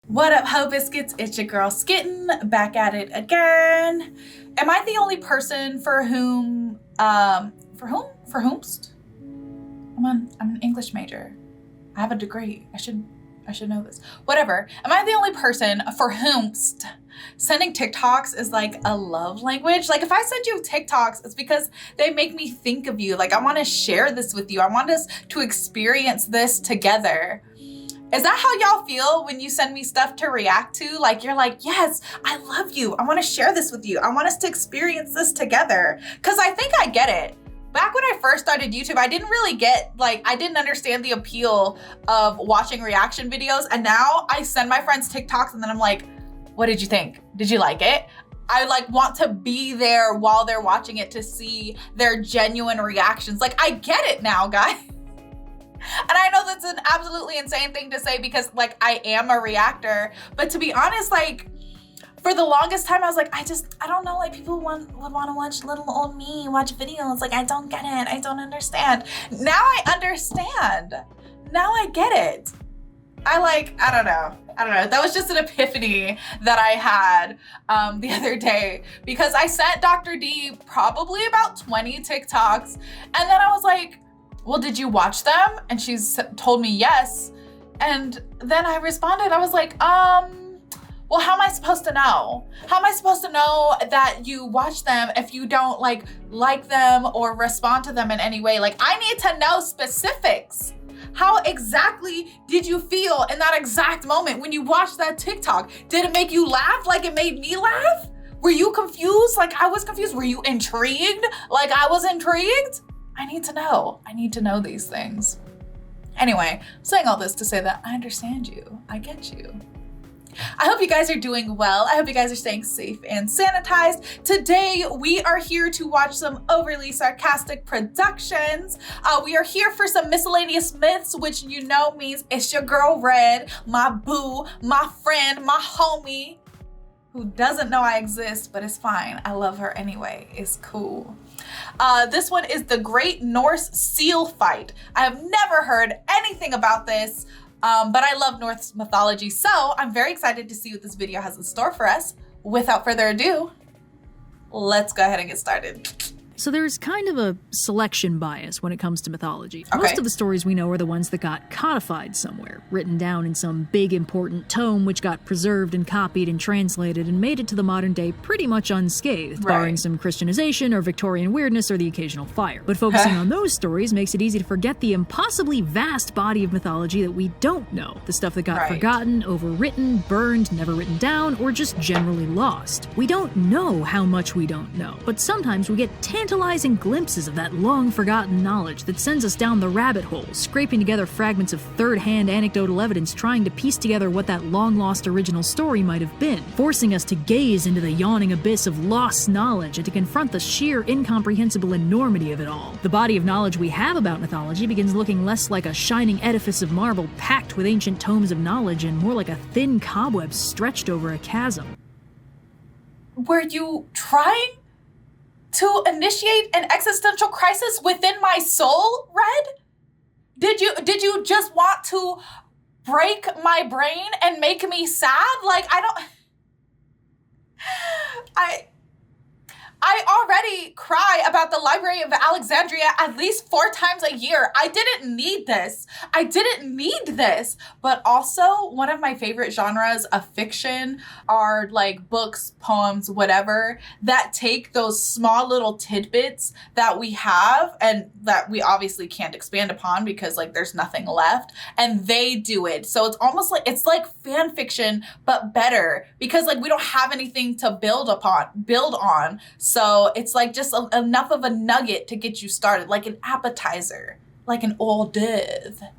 What up, Ho Biscuits? It's your girl Skitten, back at it again. Am I the only person for whomst? I'm an English major. I have a degree. I should know this. Whatever. Am I the only person for whomst sending TikToks is like a love language? Like if I send you TikToks, it's because they make me think of you. Like I want to share this with you. I want us to experience this together. Is that how y'all feel when you send me stuff to react to? Like you're like, yes, I love you. I want to share this with you. I want us to experience this together. Cause I think I get it. Back when I first started YouTube, I didn't really get, I didn't understand the appeal of watching reaction videos. And now I send my friends TikToks and then I'm like, what did you think? Did you like it? I want to be there while they're watching it to see their genuine reactions. Like I get it now, guys. And I know that's an absolutely insane thing to say because I am a reactor, but to be honest, for the longest time I was like, I don't know, people would want to watch little old me watch videos. I don't get it. I don't understand. Now I understand. Now I get it. I don't know. That was just an epiphany that I had the other day because I sent Dr. D probably about 20 TikToks and then I was like, well, did you watch them? And she's told me yes. And then I responded, I was like, well, how am I supposed to know? How am I supposed to know that you watch them if you don't like them or respond to them in any way? I need to know specifics. How exactly did you feel in that exact moment when you watched that TikTok? Did it make you laugh like it made me laugh? Were you confused like I was confused? Were you intrigued like I was intrigued? I need to know. I need to know these things. Anyway, I'm saying all this to say that I understand you. I get you. I hope you guys are doing well. I hope you guys are staying safe and sanitized. Today, we are here to watch some overly sarcastic productions. We are here for some miscellaneous myths, which you know means it's your girl Red, my boo, my friend, my homie, who doesn't know I exist, but it's fine. I love her anyway. It's cool. This one is the Great Norse Seal Fight. I have never heard anything about this, but I love Norse mythology, so I'm very excited to see what this video has in store for us. Without further ado, let's go ahead and get started. So there's kind of a selection bias when it comes to mythology. Okay. Most of the stories we know are the ones that got codified somewhere, written down in some big important tome which got preserved and copied and translated and made it to the modern day pretty much unscathed, barring some Christianization or Victorian weirdness or the occasional fire. But focusing on those stories makes it easy to forget the impossibly vast body of mythology that we don't know, the stuff that got forgotten, overwritten, burned, never written down, or just generally lost. We don't know how much we don't know, but sometimes we get tantalizing glimpses of that long-forgotten knowledge that sends us down the rabbit hole, scraping together fragments of third-hand anecdotal evidence trying to piece together what that long-lost original story might have been, forcing us to gaze into the yawning abyss of lost knowledge and to confront the sheer incomprehensible enormity of it all. The body of knowledge we have about mythology begins looking less like a shining edifice of marble packed with ancient tomes of knowledge and more like a thin cobweb stretched over a chasm. Were you trying to initiate an existential crisis within my soul, Red? Did you just want to break my brain and make me sad? I already cry about the Library of Alexandria at least 4 times a year. I didn't need this. But also, one of my favorite genres of fiction are books, poems, whatever, that take those small little tidbits that we have and that we obviously can't expand upon because there's nothing left, and they do it. So it's almost it's like fan fiction, but better because we don't have anything to build on. So it's just enough of a nugget to get you started, like an appetizer, like an hors d'oeuvre.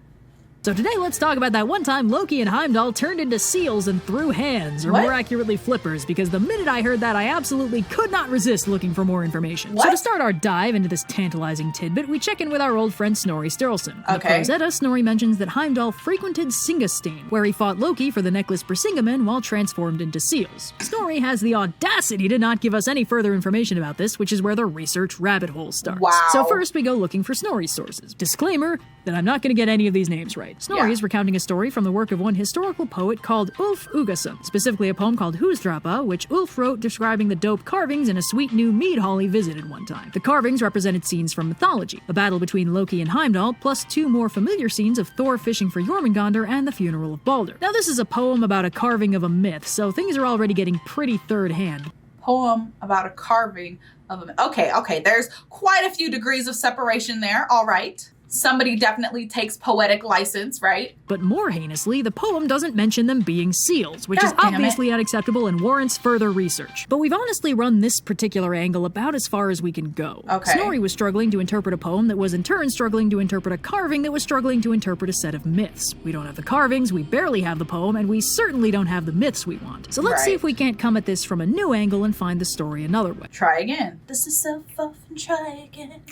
So today let's talk about that one time Loki and Heimdall turned into seals and threw hands, or more accurately flippers, because the minute I heard that I absolutely could not resist looking for more information. So to start our dive into this tantalizing tidbit, we check in with our old friend Snorri Sturluson. In the Prose Edda, Snorri mentions that Heimdall frequented Singestein, where he fought Loki for the necklace Brisingamen while transformed into seals. Snorri has the audacity to not give us any further information about this, which is where the research rabbit hole starts. So first we go looking for Snorri's sources. Disclaimer that I'm not going to get any of these names right. right. Snorri is recounting a story from the work of one historical poet called Ulf Ugason, specifically a poem called Husdrapa, which Ulf wrote describing the dope carvings in a sweet new mead hall he visited one time. The carvings represented scenes from mythology, a battle between Loki and Heimdall, plus 2 more familiar scenes of Thor fishing for Jormungandr and the funeral of Balder. Now this is a poem about a carving of a myth, so things are already getting pretty third-hand. Poem about a carving of a... Okay, there's quite a few degrees of separation there, all right. Somebody definitely takes poetic license, right? But more heinously, the poem doesn't mention them being seals, which is obviously unacceptable and warrants further research. But we've honestly run this particular angle about as far as we can go. Okay. Snorri was struggling to interpret a poem that was in turn struggling to interpret a carving that was struggling to interpret a set of myths. We don't have the carvings, we barely have the poem, and we certainly don't have the myths we want. So let's see if we can't come at this from a new angle and find the story another way. Try again. Dust yourself off and try again.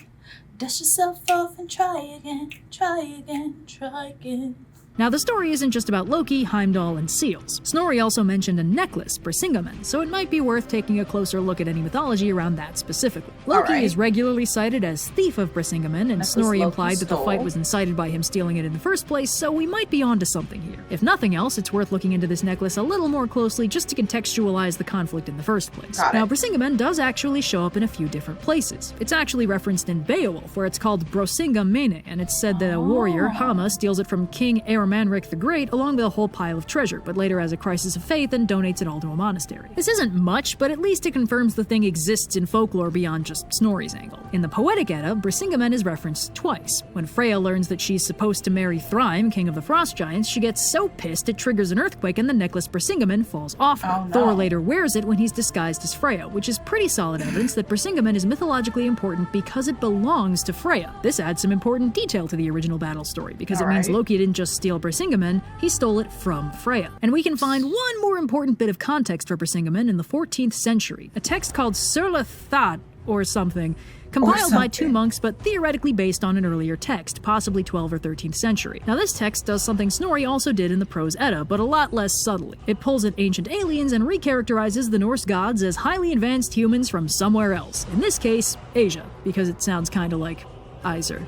Dust yourself off and try again, try again, try again. Now, the story isn't just about Loki, Heimdall, and seals. Snorri also mentioned a necklace, Brisingamen, so it might be worth taking a closer look at any mythology around that specifically. Loki is regularly cited as thief of Brisingamen, and Snorri implied that the fight was incited by him stealing it in the first place, so we might be onto something here. If nothing else, it's worth looking into this necklace a little more closely just to contextualize the conflict in the first place. Now, Brisingamen does actually show up in a few different places. It's actually referenced in Beowulf, where it's called Brosingamene, and it's said that a warrior, Hama, steals it from King Manrik the Great along with a whole pile of treasure, but later has a crisis of faith and donates it all to a monastery. This isn't much, but at least it confirms the thing exists in folklore beyond just Snorri's angle. In the Poetic Edda, Brisingamen is referenced twice. When Freya learns that she's supposed to marry Thrym, king of the Frost Giants, she gets so pissed it triggers an earthquake and the necklace Brisingamen falls off her. Thor later wears it when he's disguised as Freya, which is pretty solid evidence that Brisingamen is mythologically important because it belongs to Freya. This adds some important detail to the original battle story, because it means Loki didn't just steal Brisingamen, he stole it from Freya. And we can find one more important bit of context for Brisingamen in the 14th century, a text called Surla Thad, or something, compiled by 2 monks but theoretically based on an earlier text, possibly 12th or 13th century. Now this text does something Snorri also did in the Prose Edda, but a lot less subtly. It pulls at ancient aliens and recharacterizes the Norse gods as highly advanced humans from somewhere else, in this case, Asia, because it sounds kinda like Iser,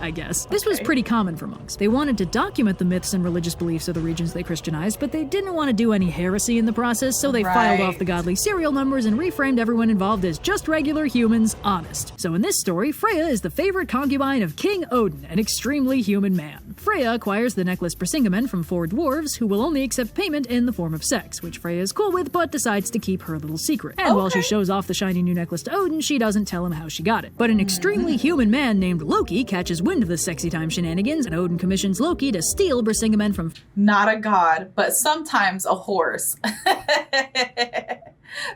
I guess. This was pretty common for monks. They wanted to document the myths and religious beliefs of the regions they Christianized, but they didn't want to do any heresy in the process, so they filed off the godly serial numbers and reframed everyone involved as just regular humans, honest. So in this story, Freya is the favorite concubine of King Odin, an extremely human man. Freya acquires the necklace Brisingamen from 4 dwarves, who will only accept payment in the form of sex, which Freya is cool with, but decides to keep her little secret. And while she shows off the shiny new necklace to Odin, she doesn't tell him how she got it. But an extremely human man named Loki catches wind of the sexy time shenanigans, and Odin commissions Loki to steal Brisingamen from not a god, but sometimes a horse.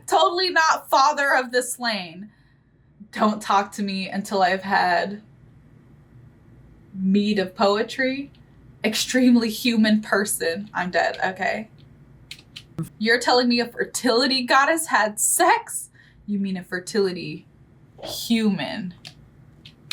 Totally not father of the slain. Don't talk to me until I've had mead of poetry. Extremely human person. I'm dead, okay? You're telling me a fertility goddess had sex? You mean a fertility human?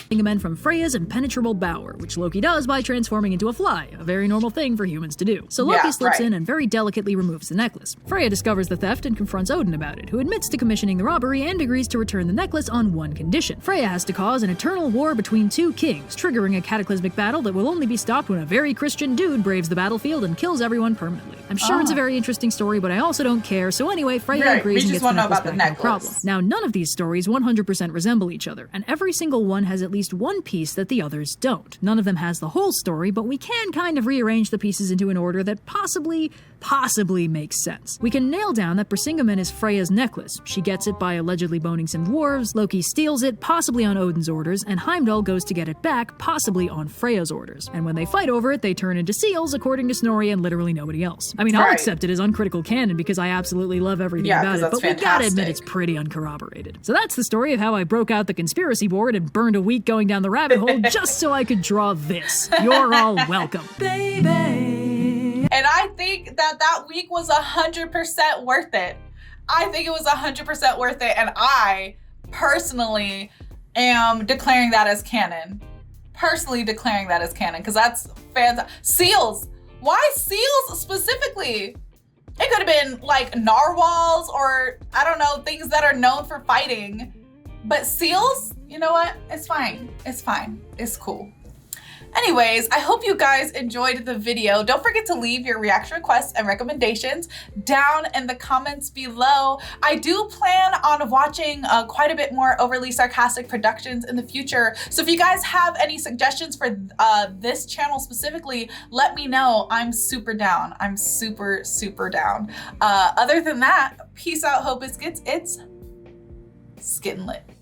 Brisingamen from Freya's impenetrable bower, which Loki does by transforming into a fly, a very normal thing for humans to do. So Loki slips in and very delicately removes the necklace. Freya discovers the theft and confronts Odin about it, who admits to commissioning the robbery and agrees to return the necklace on one condition. Freya has to cause an eternal war between 2 kings, triggering a cataclysmic battle that will only be stopped when a very Christian dude braves the battlefield and kills everyone permanently. I'm sure it's a very interesting story, but I also don't care, so anyway, Freya agrees and gets the necklace back, no problem. Now, none of these stories 100% resemble each other, and every single one has at least one piece that the others don't. None of them has the whole story, but we can kind of rearrange the pieces into an order that possibly makes sense. We can nail down that Brisingamen is Freya's necklace. She gets it by allegedly boning some dwarves, Loki steals it, possibly on Odin's orders, and Heimdall goes to get it back, possibly on Freya's orders. And when they fight over it, they turn into seals, according to Snorri and literally nobody else. I mean, I'll accept it as uncritical canon because I absolutely love everything about it, but we gotta admit it's pretty uncorroborated. So that's the story of how I broke out the conspiracy board and burned a week going down the rabbit hole just so I could draw this. You're all welcome. Baby. And I think that week was 100% worth it. I think it was 100% worth it, and I personally am declaring that as canon. Because that's fantastic. Seals. Why seals specifically? It could have been like narwhals or, I don't know, things that are known for fighting. But seals, you know what? It's fine. It's cool. Anyways, I hope you guys enjoyed the video. Don't forget to leave your reaction requests and recommendations down in the comments below. I do plan on watching quite a bit more overly sarcastic productions in the future. So if you guys have any suggestions for this channel specifically, let me know. I'm super down. I'm super, super down. Other than that, peace out, hope biscuits. It's Skittin' Lit.